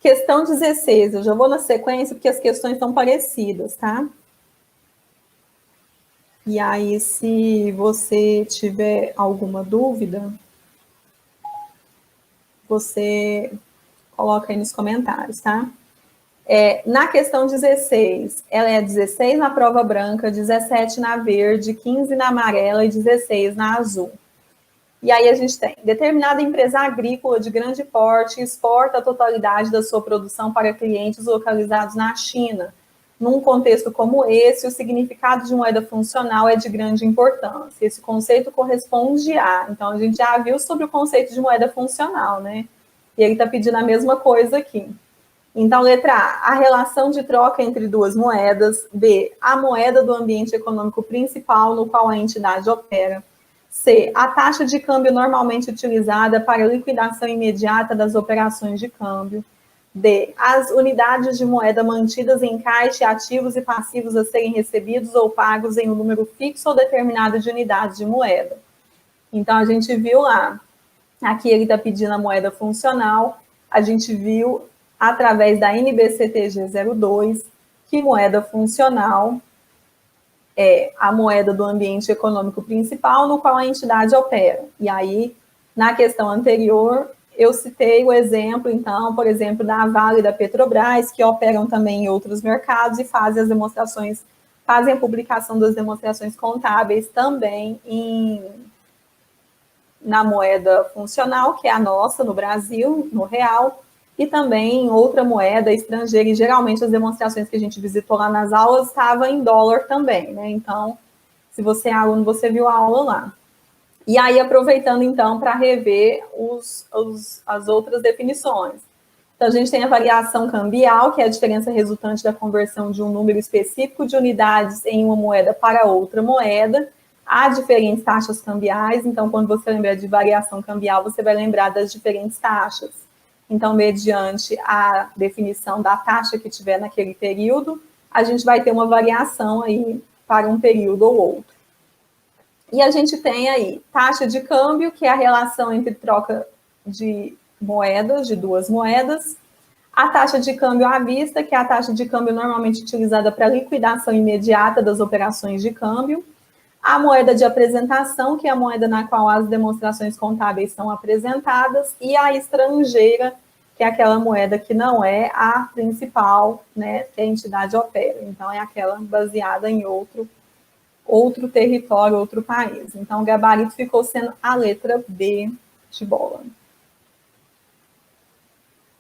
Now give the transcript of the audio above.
Questão 16, eu já vou na sequência porque as questões estão parecidas, tá? E aí, se você tiver alguma dúvida, você coloca aí nos comentários, tá? Na questão 16, ela é 16 na prova branca, 17 na verde, 15 na amarela e 16 na azul. E aí a gente tem, determinada empresa agrícola de grande porte exporta a totalidade da sua produção para clientes localizados na China. Num contexto como esse, o significado de moeda funcional é de grande importância. Esse conceito corresponde a... Então, a gente já viu sobre o conceito de moeda funcional, né? E ele está pedindo a mesma coisa aqui. Então, letra A relação de troca entre duas moedas. B, a moeda do ambiente econômico principal no qual a entidade opera. C, a taxa de câmbio normalmente utilizada para liquidação imediata das operações de câmbio. D, as unidades de moeda mantidas em caixa, ativos e passivos a serem recebidos ou pagos em um número fixo ou determinado de unidades de moeda. Então, a gente viu lá, aqui ele está pedindo a moeda funcional, a gente viu através da NBCTG 02 que moeda funcional é a moeda do ambiente econômico principal no qual a entidade opera. E aí, na questão anterior, eu citei o exemplo, então, por exemplo, da Vale e da Petrobras, que operam também em outros mercados e fazem as demonstrações, fazem a publicação das demonstrações contábeis também na moeda funcional, que é a nossa no Brasil, no real, e também em outra moeda estrangeira, e geralmente as demonstrações que a gente visitou lá nas aulas estavam em dólar também, né? Então, se você é aluno, você viu a aula lá. E aí, aproveitando, então, para rever as outras definições. Então, a gente tem a variação cambial, que é a diferença resultante da conversão de um número específico de unidades em uma moeda para outra moeda. Há diferentes taxas cambiais, então, quando você lembrar de variação cambial, você vai lembrar das diferentes taxas. Então, mediante a definição da taxa que tiver naquele período, a gente vai ter uma variação aí para um período ou outro. E a gente tem aí taxa de câmbio, que é a relação entre troca de moedas, de duas moedas, a taxa de câmbio à vista, que é a taxa de câmbio normalmente utilizada para liquidação imediata das operações de câmbio, a moeda de apresentação, que é a moeda na qual as demonstrações contábeis são apresentadas, e a estrangeira, que é aquela moeda que não é a principal, né, que a entidade opera. Então, é aquela baseada em outro território, outro país. Então, o gabarito ficou sendo a letra B de bola.